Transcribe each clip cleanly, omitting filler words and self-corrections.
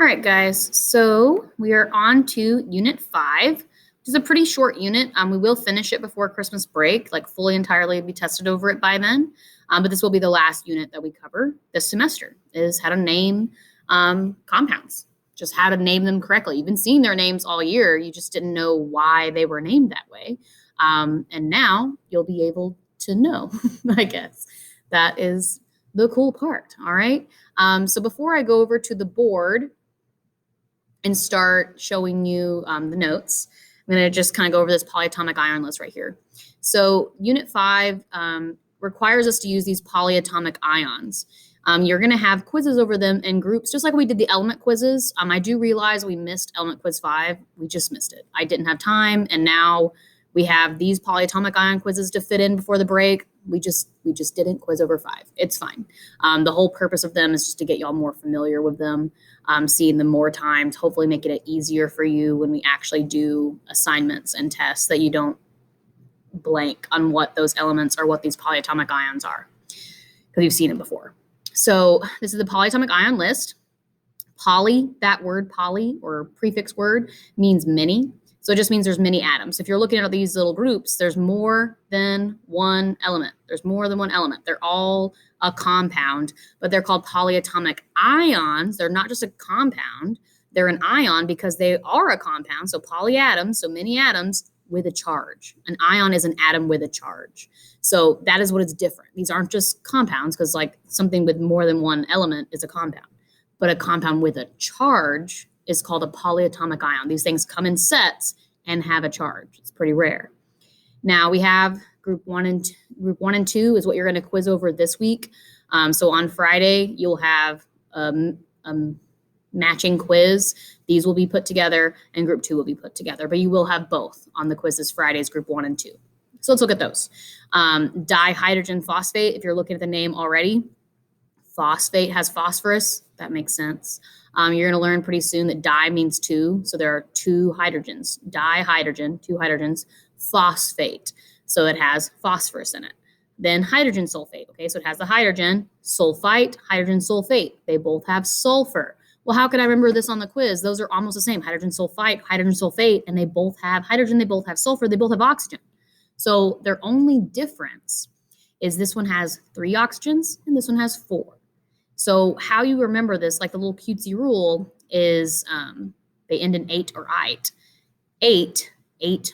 All right, guys, so we are on to Unit 5, which is a pretty short unit. We will finish it before Christmas break, like fully entirely be tested over it by then. But this will be the last unit that we cover this semester, is how to name compounds, just how to name them correctly. You've been seeing their names all year. You just didn't know why they were named that way. And now you'll be able to know, I guess. That is the cool part, all right? So before I go over to the board and start showing you the notes, I'm going to just kind of go over this polyatomic ion list right here. So Unit 5 requires us to use these polyatomic ions. You're going to have quizzes over them in groups, just like we did the element quizzes. I do realize we missed element quiz 5. We just missed it. I didn't have time, and now we have these polyatomic ion quizzes to fit in before the break. We just didn't quiz over 5. It's fine. The whole purpose of them is just to get y'all more familiar with them, seeing them more times, hopefully making it easier for you when we actually do assignments and tests, that you don't blank on what those elements or what these polyatomic ions are, because you've seen it before. So this is the polyatomic ion list. Poly, that word poly or prefix word, means many. So it just means there's many atoms. If you're looking at these little groups, there's more than one element. There's more than one element. They're all a compound, but they're called polyatomic ions. They're not just a compound. They're an ion because they are a compound. So polyatoms, so many atoms with a charge. An ion is an atom with a charge. So that is what is different. These aren't just compounds, because like something with more than one element is a compound, but a compound with a charge is called a polyatomic ion. These things come in sets and have a charge. It's pretty rare. Now we have group 1 and 2 is what you're going to quiz over this week. So on Friday, you'll have a matching quiz. These will be put together and group 2 will be put together, but you will have both on the quizzes Fridays, group 1 and 2. So let's look at those. Dihydrogen phosphate, if you're looking at the name already, phosphate has phosphorus. That makes sense. You're going to learn pretty soon that di means 2. So there are 2 hydrogens. Dihydrogen, 2 hydrogens. Phosphate. So it has phosphorus in it. Then hydrogen sulfate. Okay, so it has the hydrogen. Sulfite, hydrogen sulfate. They both have sulfur. Well, how can I remember this on the quiz? Those are almost the same. Hydrogen sulfite, hydrogen sulfate, and they both have hydrogen. They both have sulfur. They both have oxygen. So their only difference is this one has 3 oxygens and this one has 4. So how you remember this, like the little cutesy rule, is they end in ate or ite. Eight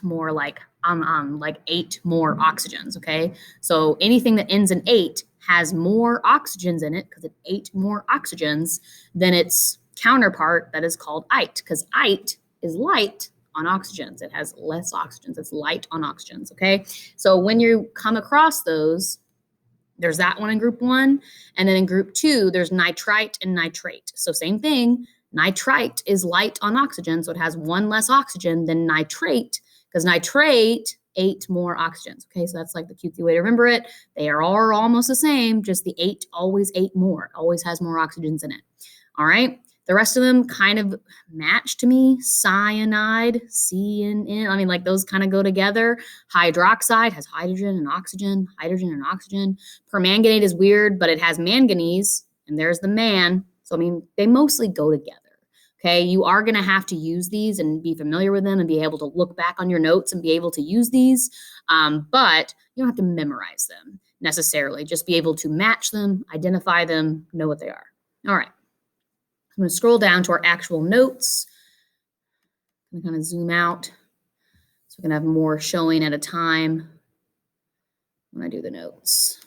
more like 8 more oxygens, okay? So anything that ends in 8 has more oxygens in it because it 8 more oxygens than its counterpart that is called ite, because ite is light on oxygens. It has less oxygens. It's light on oxygens, okay? So when you come across those, there's that one in group 1. And then in group 2, there's nitrite and nitrate. So same thing. Nitrite is light on oxygen, so it has 1 less oxygen than nitrate, because nitrate 8 more oxygens. Okay, so that's like the cutesy way to remember it. They are all almost the same, just the 8 always 8 more. It always has more oxygens in it. All right. The rest of them kind of match to me. Cyanide, C-N-N. I mean, like those kind of go together. Hydroxide has hydrogen and oxygen. Permanganate is weird, but it has manganese, and there's the man. So, I mean, they mostly go together. Okay, you are going to have to use these and be familiar with them and be able to look back on your notes and be able to use these, but you don't have to memorize them necessarily. Just be able to match them, identify them, know what they are. All right. I'm going to scroll down to our actual notes. I'm going to kind of zoom out so we can have more showing at a time when I do the notes.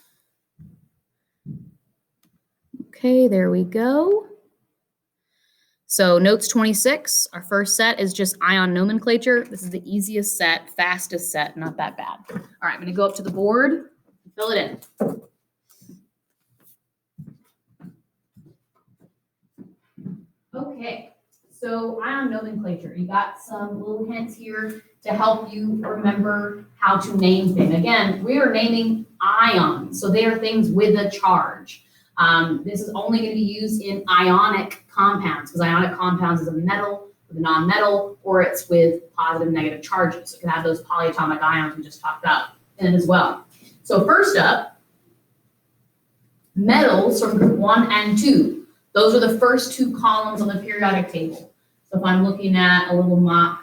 Okay, there we go. So notes 26, our first set is just ion nomenclature. This is the easiest set, fastest set, not that bad. All right, I'm going to go up to the board and fill it in. Okay, so ion nomenclature. You got some little hints here to help you remember how to name things. Again, we are naming ions, so they are things with a charge. This is only going to be used in ionic compounds, because ionic compounds is a metal with a non-metal, or it's with positive and negative charges. So it can have those polyatomic ions we just talked about in it as well. So first up, metals from group 1 and 2. Those are the first two columns on the periodic table. So if I'm looking at a little mock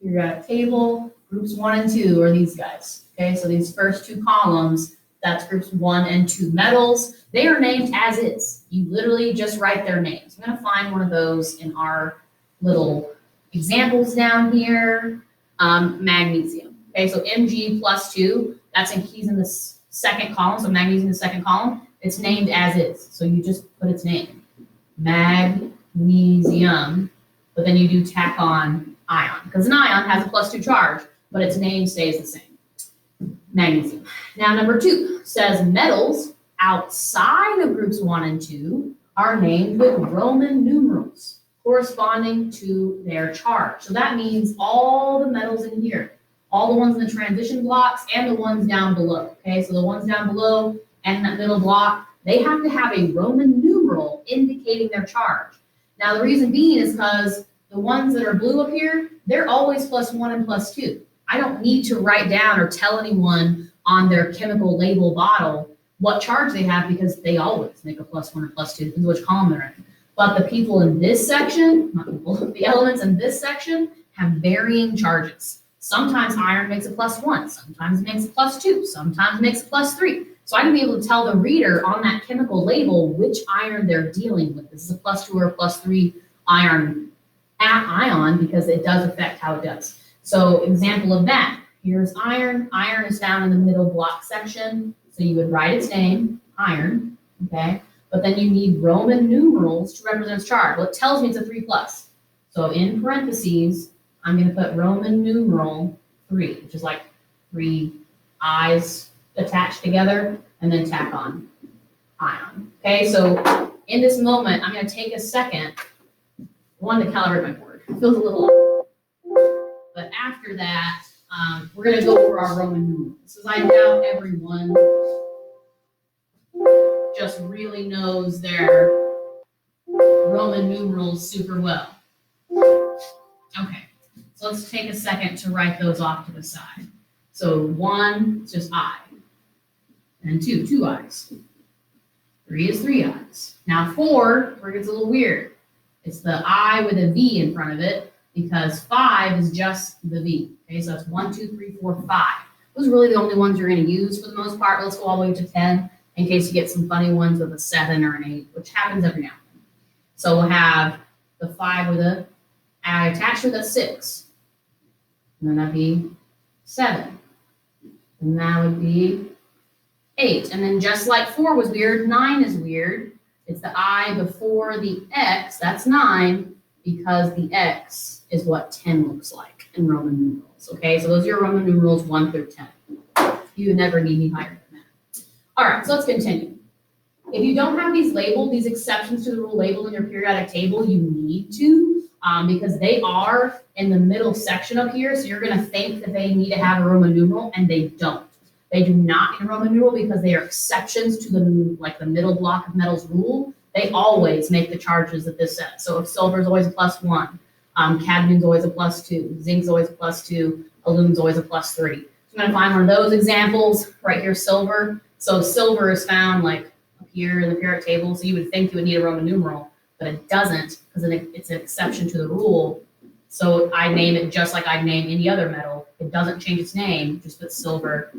periodic table, groups 1 and 2 are these guys. Okay, so these first two columns, that's groups 1 and 2 metals. They are named as is. You literally just write their names. I'm going to find one of those in our little examples down here. Magnesium. Okay, so Mg plus 2, he's in the second column, so magnesium in the second column. It's named as is, so you just put its name. Magnesium, but then you do tack on ion, because an ion has a +2 charge, but its name stays the same. Magnesium. Now, number 2 says metals outside of groups 1 and 2 are named with Roman numerals corresponding to their charge. So that means all the metals in here, all the ones in the transition blocks and the ones down below. Okay, so the ones down below and that middle block, they have to have a Roman numeral indicating their charge. Now, the reason being is because the ones that are blue up here, they're always +1 and +2. I don't need to write down or tell anyone on their chemical label bottle what charge they have, because they always make a +1 or +2, depends which column they're in. But the people in this section, not people, the elements in this section have varying charges. Sometimes iron makes a +1, sometimes it makes a +2, sometimes it makes a +3. So I can be able to tell the reader on that chemical label which iron they're dealing with. This is a +2 or a +3 ion, because it does affect how it does. So example of that, here's iron. Iron is found in the middle block section. So you would write its name, iron, okay? But then you need Roman numerals to represent its charge. Well, it tells me it's a 3+. So in parentheses, I'm going to put Roman numeral 3, which is like 3 I's attached together, and then tack on ion. Okay, so in this moment, I'm going to take a second, one, to calibrate my board. It feels a little off. But after that, we're going to go over our Roman numerals, because I doubt everyone just really knows their Roman numerals super well. Okay, so let's take a second to write those off to the side. So 1, it's just I. And 2, 2 I's. 3 is 3 I's. Now 4, where it gets a little weird. It's the I with a V in front of it, because 5 is just the V. Okay, so that's 1, 2, 3, 4, 5. Those are really the only ones you're going to use for the most part. Let's go all the way to 10 in case you get some funny ones with a 7 or an 8, which happens every now and then. So we'll have the 5 with a I attached with a 6. And then that'd be 7. And that would be 8. And then just like 4 was weird, 9 is weird. It's the I before the X, that's 9, because the X is what 10 looks like in Roman numerals. Okay, so those are your Roman numerals 1 through 10. You would never need any higher than that. All right, so let's continue. If you don't have these labeled, these exceptions to the rule labeled in your periodic table, you need to, because they are in the middle section up here. So you're going to think that they need to have a Roman numeral, and they don't. They do not need a Roman numeral because they are exceptions to the middle block of metals rule. They always make the charges that this says. So if silver is always a +1, cadmium is always a +2, zinc is always a +2, aluminum is always a +3. So I'm going to find one of those examples right here, silver. So silver is found like up here in the periodic table. So you would think you would need a Roman numeral, but it doesn't, because it's an exception to the rule. So I name it just like I'd name any other metal. It doesn't change its name, just put silver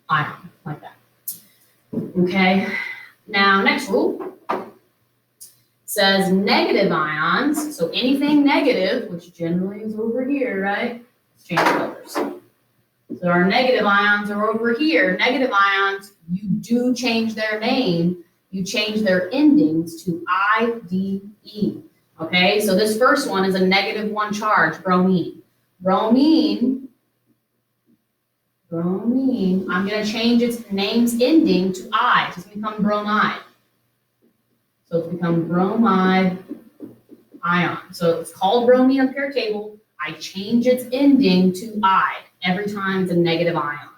ion, like that. Okay, now next rule says negative ions. So anything negative, which generally is over here, right? Let's change colors. So our negative ions are over here. Negative ions, you do change their name. You change their endings to IDE. Okay, so this first one is a -1 charge, bromine. Bromine, I'm going to change its name's ending to I. So it's become bromide. So it's become bromide ion. So it's called bromine on the periodic table. I change its ending to I every time it's a negative ion.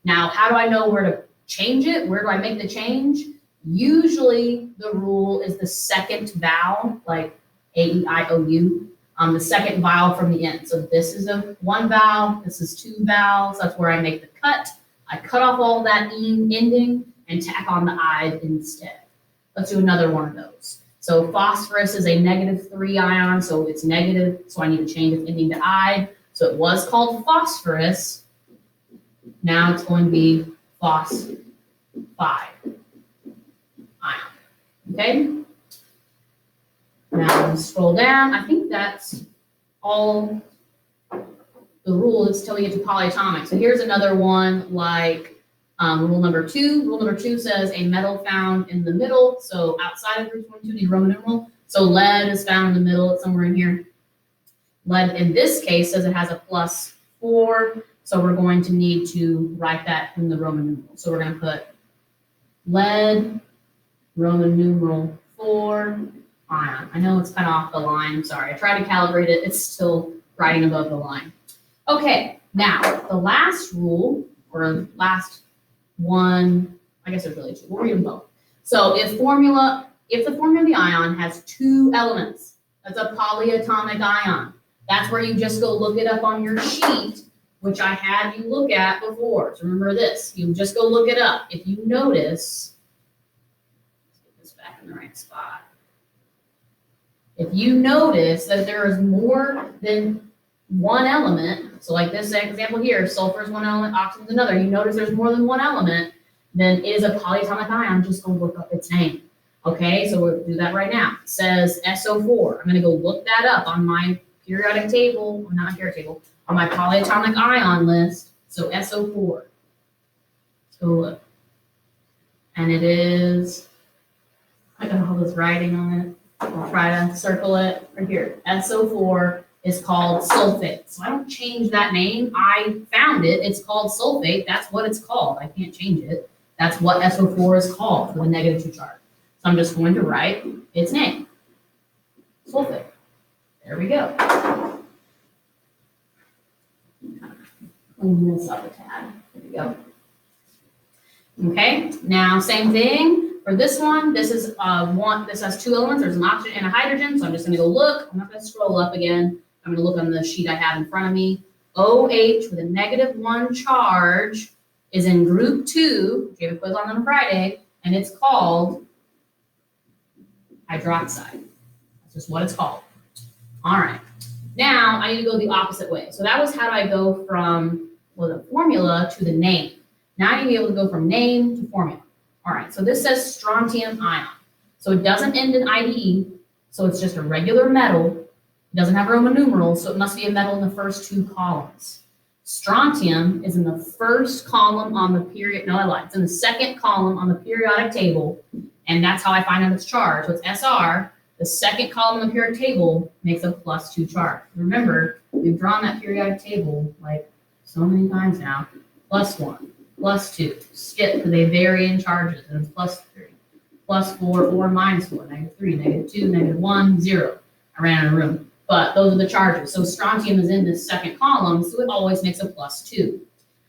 Now, how do I know where to change it? Where do I make the change? Usually the rule is the second vowel, like A-E-I-O-U. The second vowel from the end. So this is one vowel, this is 2 vowels. That's where I make the cut. I cut off all that ending and tack on the I instead. Let's do another one of those. So phosphorus is a -3 ion, so it's negative, so I need to change its ending to I. So it was called phosphorus. Now it's going to be phosphide ion. Okay? Now scroll down. I think that's all the rules till we get to polyatomic. So here's another one like rule number 2. Rule number 2 says a metal found in the middle. So outside of group 22, the Roman numeral. So lead is found in the middle. It's somewhere in here. Lead in this case says it has a +4. So we're going to need to write that in the Roman numeral. So we're going to put lead, Roman numeral 4, ion. I know it's kind of off the line. I'm sorry. I tried to calibrate it. It's still writing above the line. Okay, now the last rule, or last one, I guess there's really 2. We'll read them both. So if the formula of the ion has 2 elements, that's a polyatomic ion. That's where you just go look it up on your sheet, which I had you look at before. So remember this, you just go look it up. If you notice, let's get this back in the right spot. If you notice that there is more than one element, so like this example here, sulfur is one element, oxygen is another, you notice there's more than one element, then it is a polyatomic ion. Just go look up its name. Okay, so we'll do that right now. It says SO4. I'm going to go look that up on my periodic table, or not periodic table, on my polyatomic ion list. So SO4. Let's go look. And it is, I got all this writing on it. I'll try to circle it right here. SO4 is called sulfate. So I don't change that name. I found it. It's called sulfate. That's what it's called. I can't change it. That's what SO4 is called for the -2 charge. So I'm just going to write its name. Sulfate. There we go. Clean this up a tad. There we go. Okay, now same thing. For this one, this is this has 2 elements. There's an oxygen and a hydrogen. So I'm just going to go look. I'm not going to scroll up again. I'm going to look on the sheet I have in front of me. OH with a -1 charge is in group 2. We have a quiz on Friday, and it's called hydroxide. That's just what it's called. All right. Now I need to go the opposite way. So that was how do I go from the formula to the name. Now I need to be able to go from name to formula. All right, so this says strontium ion. So it doesn't end in IDE, so it's just a regular metal. It doesn't have Roman numerals, so it must be a metal in the first 2 columns. Strontium is in the first column on the period, no, I lied. It's in the second column on the periodic table, and that's how I find out its charge. So it's SR. The second column on the periodic table makes a +2 charge. Remember, we've drawn that periodic table like so many times now. +1. +2, skip because they vary in charges, and it's +3, +4, or -4, -3, -2, -1, 0. I ran out of room, but those are the charges. So strontium is in this second column, so it always makes a +2.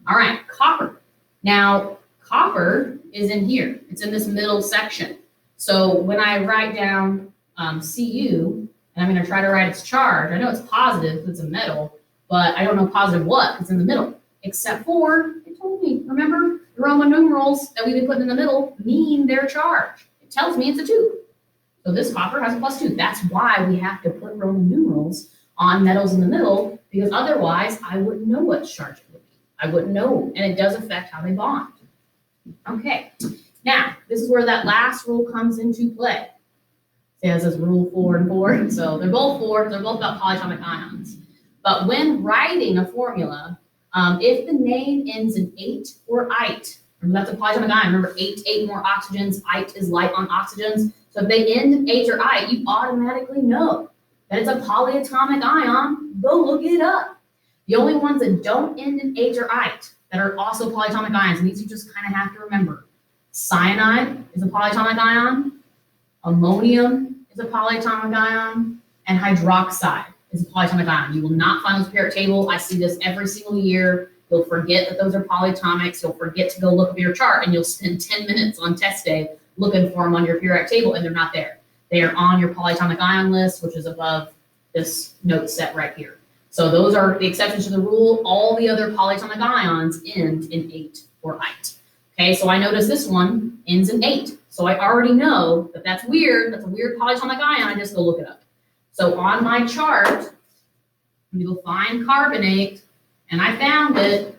All right, copper. Now, copper is in here. It's in this middle section. So when I write down Cu, and I'm going to try to write its charge, I know it's positive because it's a metal, but I don't know positive what. It's in the middle. Except for, it told me, remember, the Roman numerals that we've been putting in the middle mean their charge. It tells me it's a 2. So this copper has a +2. That's why we have to put Roman numerals on metals in the middle, because otherwise I wouldn't know what charge it would be. I wouldn't know, and it does affect how they bond. Okay, now this is where that last rule comes into play. See, this is rule 4 and 4. So they're both 4. They're both about polyatomic ions. But when writing a formula, if the name ends in ate or ite, remember that's a polyatomic ion. Remember, 8 more oxygens, ite is light on oxygens. So if they end in ate or ite, you automatically know that it's a polyatomic ion. Go look it up. The only ones that don't end in ate or ite that are also polyatomic ions, and these you just kind of have to remember. Cyanide is a polyatomic ion. Ammonium is a polyatomic ion. And hydroxide is a polyatomic ion. You will not find those periodic table. I see this every single year. You'll forget that those are polyatomics. You'll forget to go look at your chart, and you'll spend 10 minutes on test day looking for them on your periodic table, and they're not there. They are on your polyatomic ion list, which is above this note set right here. So those are the exceptions to the rule. All the other polyatomic ions end in ate or ite. Okay, so I notice this one ends in 8. So I already know that that's weird. That's a weird polyatomic ion. I just go look it up. So on my chart, I'm going to go find carbonate, and I found it.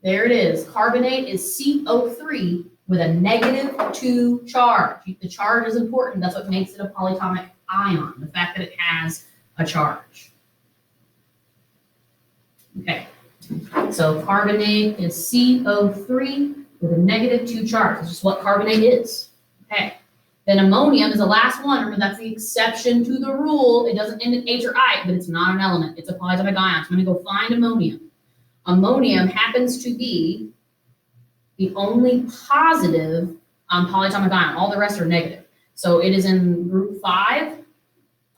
There it is. Carbonate is CO3 with a -2 charge. The charge is important. That's what makes it a polyatomic ion, the fact that it has a charge. Okay, so carbonate is CO3 with a -2 charge. That's just what carbonate is. Okay, then ammonium is the last one. Remember, that's the exception to the rule. It doesn't end in H or I, but it's not an element. It's a polyatomic ion. So I'm going to go find ammonium. Ammonium happens to be the only positive polyatomic ion. All the rest are negative. So it is in group 5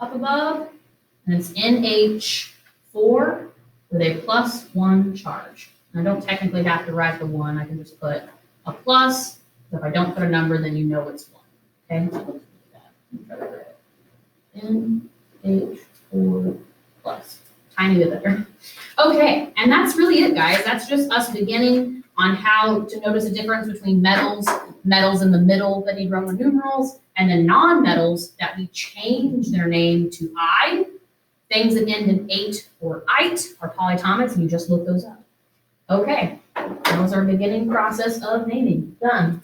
up above, and it's NH4 with a +1 charge. And I don't technically have to write the 1. I can just put a plus. If I don't put a number, then you know it's 1. Okay, so let's do that. NH4 plus. Tiny bit better. Okay, and that's really it, guys. That's just us beginning on how to notice a difference between metals in the middle that need Roman numerals, and then non-metals that we change their name to I. Things that end in ate or ite are polyatomics, and you just look those up. Okay, that was our beginning process of naming. Done.